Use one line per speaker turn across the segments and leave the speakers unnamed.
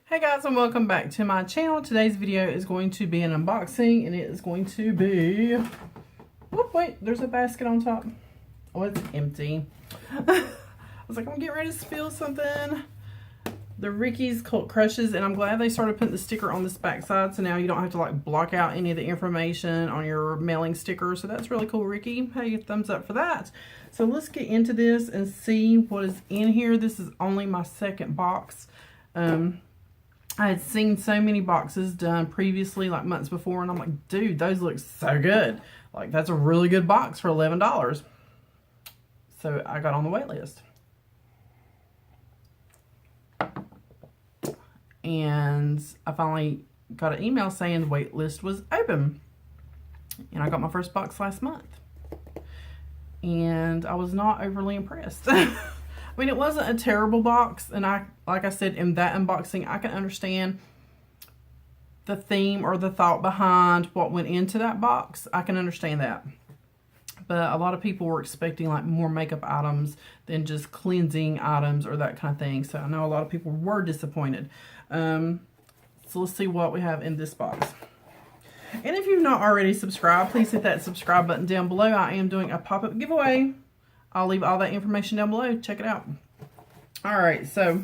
Hey guys, and welcome back to my channel. Today's video is going to be an unboxing, and it is going to be, whoop, wait, there's a basket on top. Oh, it's empty. I was like, I'm getting ready to spill something. The Ricky's Cult Crushes, and I'm glad they started putting the sticker on this back side, so now you don't have to like block out any of the information on your mailing sticker. So that's really cool, Ricky. Hey, thumbs up for that. So let's get into this and see what is in here. This is only my second box. I had seen so many boxes done previously, like months before, and I'm like, dude, those look so good. Like, that's a really good box for $11. So I got on the wait list. And I finally got an email saying the wait list was open. And I got my first box last month. And I was not overly impressed. I mean, it wasn't a terrible box, and like I said, in that unboxing, I can understand the theme or the thought behind what went into that box. I can understand that. But a lot of people were expecting like more makeup items than just cleansing items or that kind of thing. So I know a lot of people were disappointed. So let's see what we have in this box. And if you've not already subscribed, please hit that subscribe button down below. I am doing a pop-up giveaway. I'll leave all that information down below. Check it out. All right, so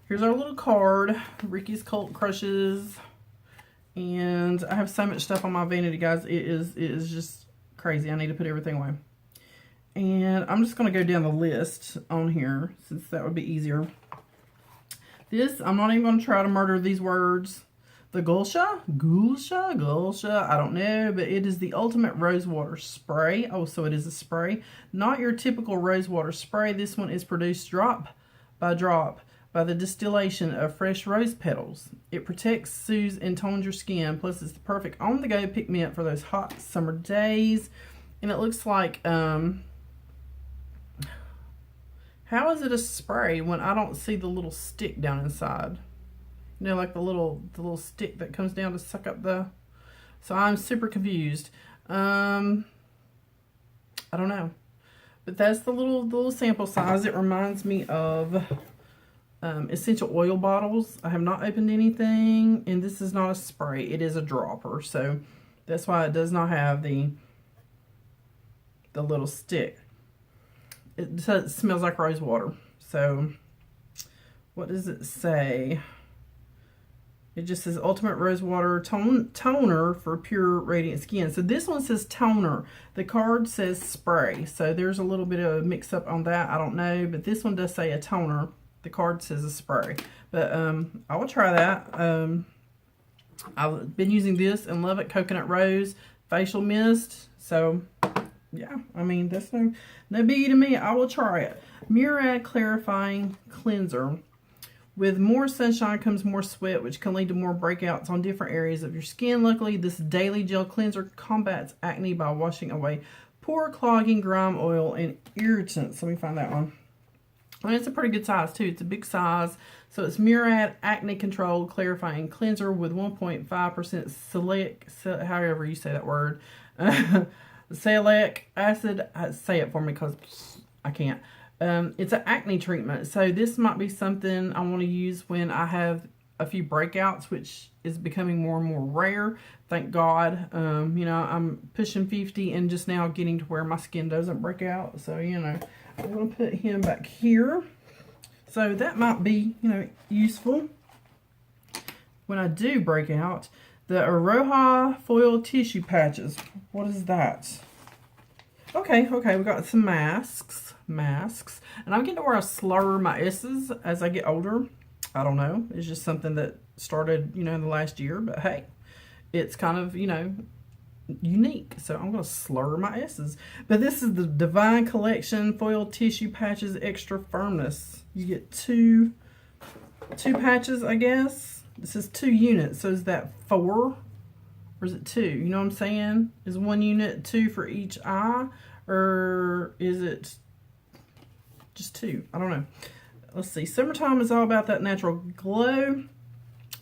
here's our little card, Ricky's Cult Crushes. And I have so much stuff on my vanity, guys. It is just crazy. I need to put everything away. And I'm just going to go down the list on here, since that would be easier. This, I'm not even going to try to murder these words. The Gulsha, I don't know, but it is the ultimate rose water spray. Oh, so it is a spray. Not your typical rose water spray. This one is produced drop by the distillation of fresh rose petals. It protects, soothes, and tones your skin. Plus, it's the perfect on-the-go pick-me-up for those hot summer days. And it looks like, how is it a spray when I don't see the little stick down inside? You know, like the little stick that comes down to suck up the... So I'm super confused. I don't know. But that's the little sample size. It reminds me of essential oil bottles. I have not opened anything. And this is not a spray. It is a dropper. So that's why it does not have the little stick. It smells like rose water. So what does it say? It just says Ultimate Rose Water Toner for Pure Radiant Skin. So this one says toner. The card says spray. So there's a little bit of a mix up on that. I don't know. But this one does say a toner. The card says a spray. But I will try that. I've been using this and love it. Coconut Rose Facial Mist. So yeah, I mean, that's no biggie to me. I will try it. Murad Clarifying Cleanser. With more sunshine comes more sweat, which can lead to more breakouts on different areas of your skin. Luckily, this daily gel cleanser combats acne by washing away pore clogging, grime, oil, and irritants. Let me find that one. And it's a pretty good size, too. It's a big size. So it's Murad Acne Control Clarifying Cleanser with 1.5% salicylic, however you say that word, salicylic acid. Say it for me because I can't. It's an acne treatment, so this might be something I want to use when I have a few breakouts, which is becoming more and more rare. Thank God. You know, I'm pushing 50 and just now getting to where my skin doesn't break out. So, you know, I'm going to put him back here. So that might be, you know, useful when I do break out. The Aroha Foil Tissue Patches. What is that? Okay, we got some masks, and I'm getting to where I slur my S's as I get older. I don't know, it's just something that started, you know, in the last year, but hey, it's kind of, you know, unique, so I'm going to slur my S's. But this is the Divine Collection Foil Tissue Patches Extra Firmness. You get two patches, I guess. This is 2 units, so is that 4? Or is it 2? You know what I'm saying? Is 1 unit 2 for each eye? Or is it just 2? I don't know. Let's see. Summertime is all about that natural glow.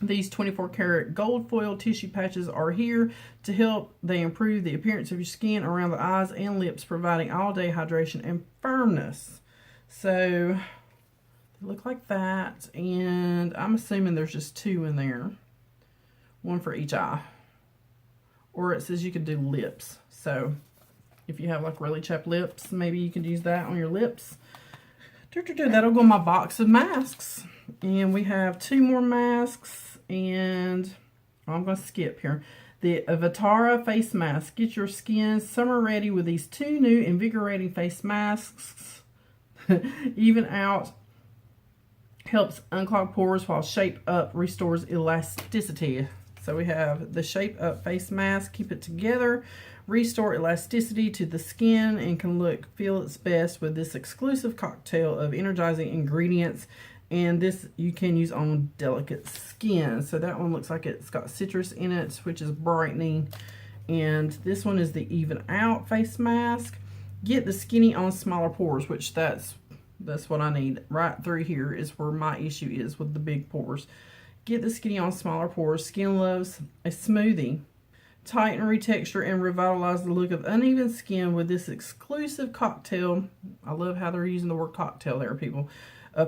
These 24 karat gold foil tissue patches are here to help. They improve the appearance of your skin around the eyes and lips, providing all day hydration and firmness. So They look like that, and I'm assuming there's just 2 in there. 1 for each eye. Or it says you could do lips. So if you have like really chapped lips, maybe you could use that on your lips. That'll go in my box of masks. And we have 2 more masks, and I'm going to skip here. The Avatara face mask. Get your skin summer ready with these 2 new invigorating face masks. Even out, helps unclog pores while Shape Up restores elasticity. So we have the Shape Up face mask. Keep it together, restore elasticity to the skin, and can feel its best with this exclusive cocktail of energizing ingredients. And this you can use on delicate skin. So that one looks like it's got citrus in it, which is brightening. And this one is the Even Out face mask. Get the skinny on smaller pores, which that's what I need. Right through here is where my issue is with the big pores. Get the skinny on smaller pores. Skin loves a smoothie. Tighten, retexture, and revitalize the look of uneven skin with this exclusive cocktail. I love how they're using the word cocktail there, people.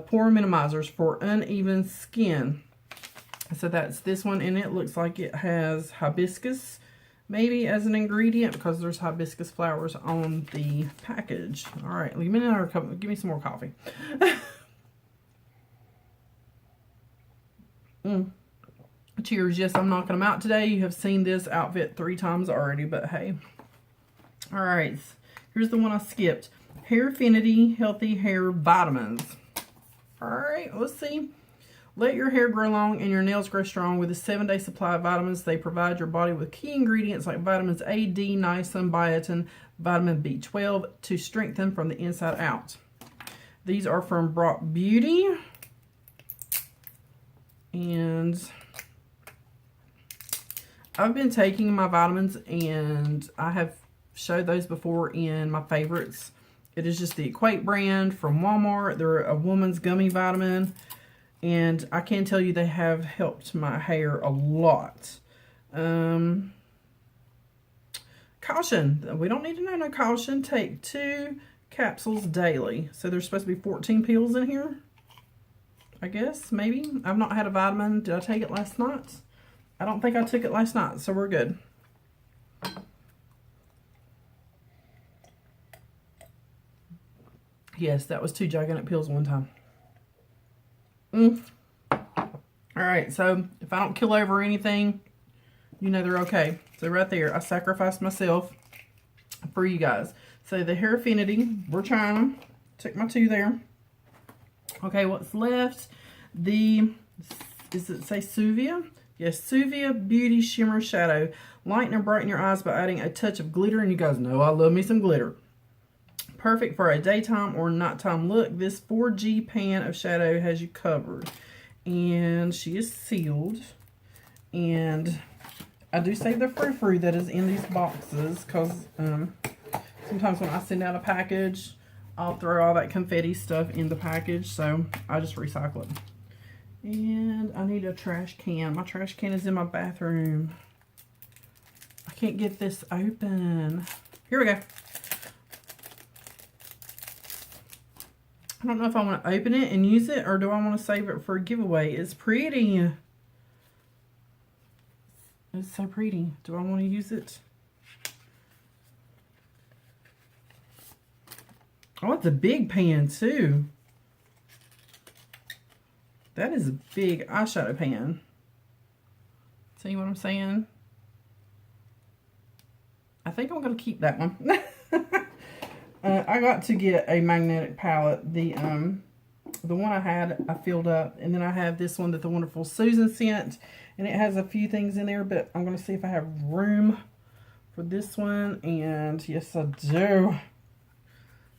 Pore minimizers for uneven skin. So that's this one, and it looks like it has hibiscus maybe as an ingredient because there's hibiscus flowers on the package. All right, give me another cup. Give me some more coffee. Cheers. Yes, I'm knocking them out today. You have seen this outfit 3 times already, but hey. All right, here's the one I skipped. Hair Affinity Healthy Hair Vitamins. All right, let's see. Let your hair grow long and your nails grow strong with a 7-day supply of vitamins. They provide your body with key ingredients like vitamins A, D, niacin, biotin, vitamin B12 to strengthen from the inside out. These are from Brock Beauty. And I've been taking my vitamins, and I have showed those before in my favorites. It is just the Equate brand from Walmart. They're a woman's gummy vitamin, and I can tell you they have helped my hair a lot. Caution. We don't need to know no caution. Take 2 capsules daily. So there's supposed to be 14 pills in here, I guess, maybe. I've not had a vitamin. Did I take it last night? I don't think I took it last night, so we're good. Yes, that was 2 gigantic pills one time. All right, so if I don't kill over anything, you know they're okay. So right there, I sacrificed myself for you guys. So the Hair Affinity, we're trying them. Took my 2 there. Okay, what's left? Does it say Suvia? Yes, Suvia Beauty Shimmer Shadow. Lighten and brighten your eyes by adding a touch of glitter. And you guys know I love me some glitter. Perfect for a daytime or nighttime look. This 4G pan of shadow has you covered. And she is sealed. And I do save the frou-frou that is in these boxes, because sometimes when I send out a package, I'll throw all that confetti stuff in the package, so I just recycle it. And I need a trash can. My trash can is in my bathroom. I can't get this open. Here we go. I don't know if I want to open it and use it, or do I want to save it for a giveaway. It's pretty. It's so pretty. Do I want to use it? Oh, it's a big pan too. That is a big eyeshadow pan. See what I'm saying? I think I'm going to keep that one. I got to get a magnetic palette. The one I had, I filled up. And then I have this one that the wonderful Susan sent. And it has a few things in there, but I'm going to see if I have room for this one. And yes, I do.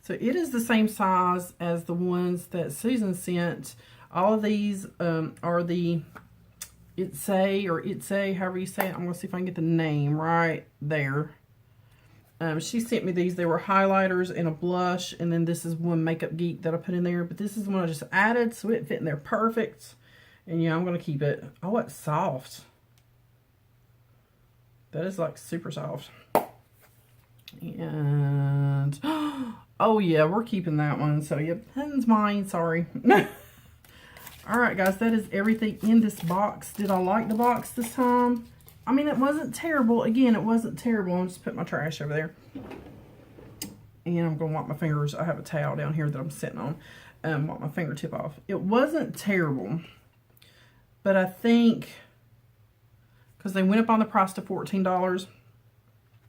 So it is the same size as the ones that Susan sent. All of these are the Itse, however you say it. I'm going to see if I can get the name right there. She sent me these. They were highlighters and a blush. And then this is one Makeup Geek that I put in there. But this is one I just added, so it fit in there perfect. And yeah, I'm going to keep it. Oh, it's soft. That is like super soft. And, oh yeah, we're keeping that one. So yeah, that's mine, sorry. All right, guys, that is everything in this box. Did I like the box this time? I mean, it wasn't terrible. Again, it wasn't terrible. I'll just put my trash over there. And I'm going to wipe my fingers. I have a towel down here that I'm sitting on. Wipe my fingertip off. It wasn't terrible. But I think, because they went up on the price to $14,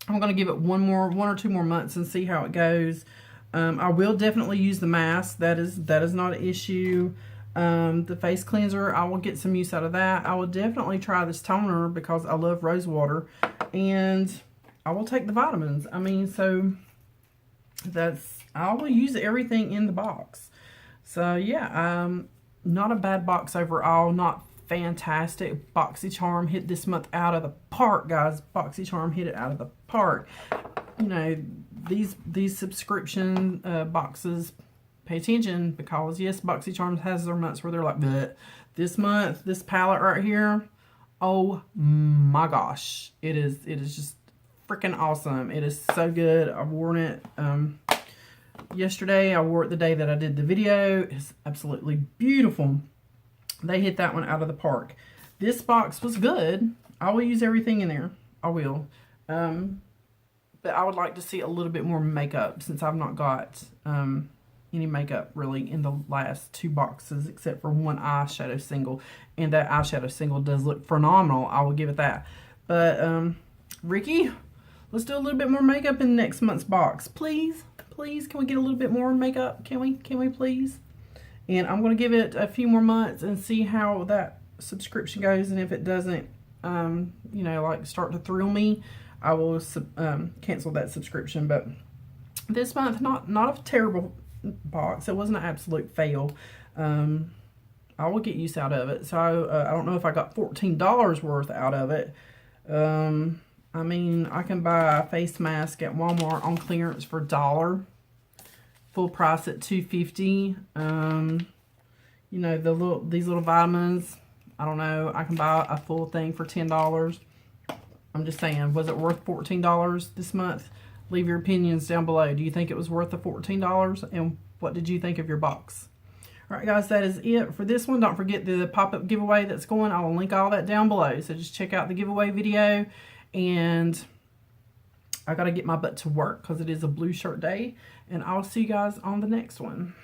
I'm going to give it one or two more months and see how it goes. I will definitely use the mask. That is not an issue. The face cleanser, I will get some use out of that. I will definitely try this toner because I love rose water. And I will take the vitamins. I mean, so I will use everything in the box. So yeah, not a bad box overall. Not fantastic. BoxyCharm hit this month out of the park, guys. BoxyCharm hit it out of the park. You know, these subscription boxes, pay attention, because yes, BoxyCharm has their months where they're like, bleh. This month, this palette right here, oh my gosh, it is just freaking awesome. It is so good. I've worn it yesterday. I wore it the day that I did the video. It's absolutely beautiful. They hit that one out of the park. This box was good. I will use everything in there. I will. But I would like to see a little bit more makeup, since I've not got any makeup really in the last two boxes except for one eyeshadow single. And that eyeshadow single does look phenomenal. I will give it that. But Ricky, let's do a little bit more makeup in next month's box. Please, please, can we get a little bit more makeup? Can we please? And I'm going to give it a few more months and see how that subscription goes. And if it doesn't, you know, like start to thrill me, I will cancel that subscription. But this month, not a terrible box. It wasn't an absolute fail. I will get use out of it. So I don't know if I got $14 worth out of it. I mean, I can buy a face mask at Walmart on clearance for $1. Full price at $2.50. You know, these little vitamins, I don't know, I can buy a full thing for $10. I'm just saying, was it worth $14 this month? Leave your opinions down below. Do you think it was worth the $14? And what did you think of your box? All right, guys, that is it for this one. Don't forget the pop-up giveaway that's going. I will link all that down below. So just check out the giveaway video. And I got to get my butt to work because it is a blue shirt day. And I'll see you guys on the next one.